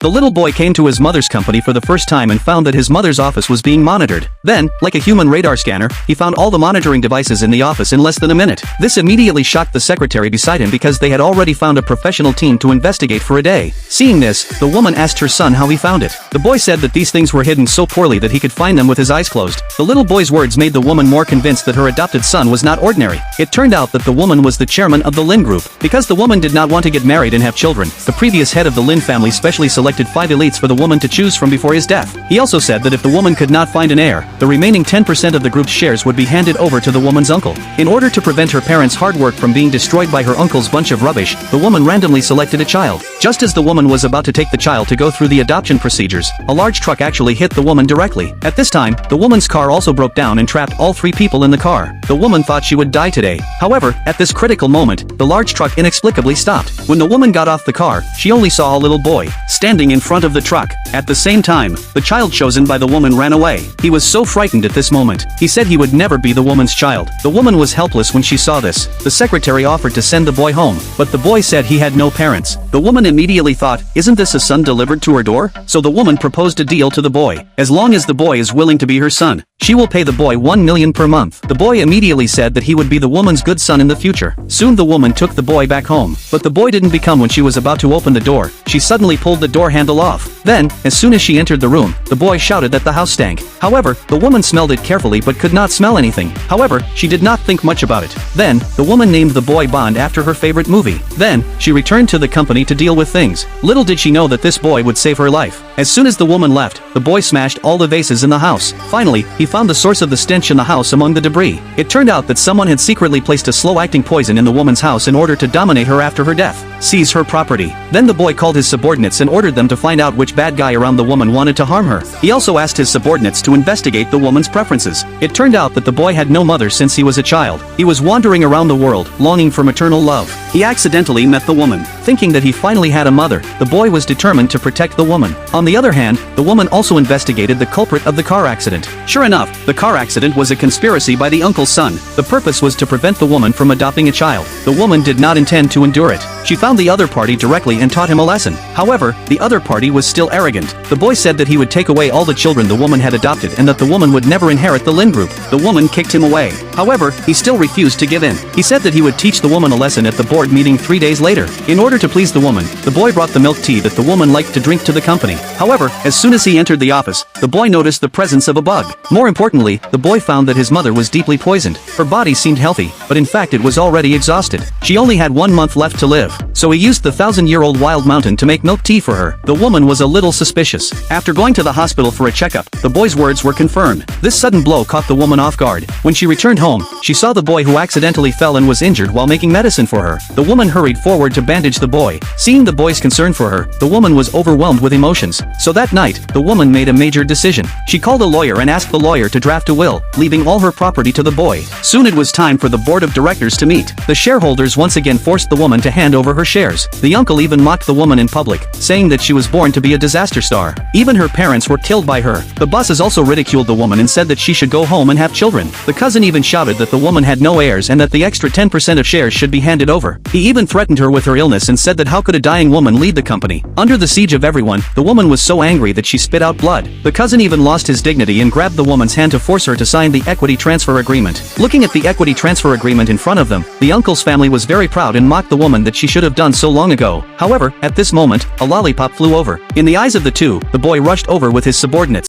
The little boy came to his mother's company for the first time and found that his mother's office was being monitored. Then, like a human radar scanner, he found all the monitoring devices in the office in less than a minute. This immediately shocked the secretary beside him because they had already found a professional team to investigate for a day. Seeing this, the woman asked her son how he found it. The boy said that these things were hidden so poorly that he could find them with his eyes closed. The little boy's words made the woman more convinced that her adopted son was not ordinary. It turned out that the woman was the chairman of the Lin Group. Because the woman did not want to get married and have children, the previous head of the Lin family specially selected 5 elites for the woman to choose from before his death. He also said that if the woman could not find an heir, the remaining 10% of the group's shares would be handed over to the woman's uncle. In order to prevent her parents' hard work from being destroyed by her uncle's bunch of rubbish, the woman randomly selected a child. Just as the woman was about to take the child to go through the adoption procedures, a large truck actually hit the woman directly. At this time, the woman's car also broke down and trapped all 3 people in the car. The woman thought she would die today. However, at this critical moment, the large truck inexplicably stopped. When the woman got off the car, she only saw a little boy standing in front of the truck. At the same time, the child chosen by the woman ran away. He was so frightened at this moment. He said he would never be the woman's child. The woman was helpless when she saw this. The secretary offered to send the boy home, but the boy said he had no parents. The woman immediately thought, isn't this a son delivered to her door? So the woman proposed a deal to the boy. As long as the boy is willing to be her son, she will pay the boy 1 million per month. The boy immediately said that he would be the woman's good son in the future. Soon the woman took the boy back home, but the boy didn't become when she was about to open the door. She suddenly pulled the door handle off. Then, as soon as she entered the room, the boy shouted that the house stank. However, the woman smelled it carefully but could not smell anything. However, she did not think much about it. Then, the woman named the boy Bond after her favorite movie. Then, she returned to the company to deal with things. Little did she know that this boy would save her life. As soon as the woman left, the boy smashed all the vases in the house. Finally, he found the source of the stench in the house among the debris. It turned out that someone had secretly placed a slow-acting poison in the woman's house in order to dominate her after her death, seize her property. Then the boy called his subordinates and ordered them to find out which bad guy around the woman wanted to harm her. He also asked his subordinates to investigate the woman's preferences. It turned out that the boy had no mother since he was a child. He was wandering around the world, longing for maternal love. He accidentally met the woman. Thinking that he finally had a mother, the boy was determined to protect the woman. On the other hand, the woman also investigated the culprit of the car accident. Sure enough, the car accident was a conspiracy by the uncle's son. The purpose was to prevent the woman from adopting a child. The woman did not intend to endure it. She found the other party directly and taught him a lesson. However, the other party was still arrogant. The boy said that he would take away all the children the woman had adopted and that the woman would never inherit the Lin Group. The woman kicked him away. However, he still refused to give in. He said that he would teach the woman a lesson at the board meeting 3 days later. In order to please the woman, the boy brought the milk tea that the woman liked to drink to the company. However, as soon as he entered the office, the boy noticed the presence of a bug. More importantly, the boy found that his mother was deeply poisoned. Her body seemed healthy, but in fact it was already exhausted. She only had 1 month left to live. So he used the 1,000-year-old wild mountain to make milk tea for her. The woman was a little suspicious. After going to the hospital for a checkup, the boy's words were confirmed. This sudden blow caught the woman off guard. When she returned home, she saw the boy who accidentally fell and was injured while making medicine for her. The woman hurried forward to bandage the boy. Seeing the boy's concern for her, the woman was overwhelmed with emotions. So that night, the woman made a major decision. She called a lawyer and asked the lawyer to draft a will, leaving all her property to the boy. Soon it was time for the board of directors to meet. The shareholders once again forced the woman to hand over her shares. The uncle even mocked the woman in public, saying that she was born to be a disaster star. Even her parents were killed by her. The bosses also ridiculed the woman and said that she should go home and have children. The cousin even shouted that the woman had no heirs and that the extra 10% of shares should be handed over. He even threatened her with her illness and said that how could a dying woman lead the company? Under the siege of everyone, the woman was so angry that she spit out blood. The cousin even lost his dignity and grabbed the woman's hand to force her to sign the equity transfer agreement. Looking at the equity transfer agreement in front of them, the uncle's family was very proud and mocked the woman that she should have done so long ago. However, at this moment, a lollipop flew over. In the eyes of the two, the boy rushed over with his subordinates.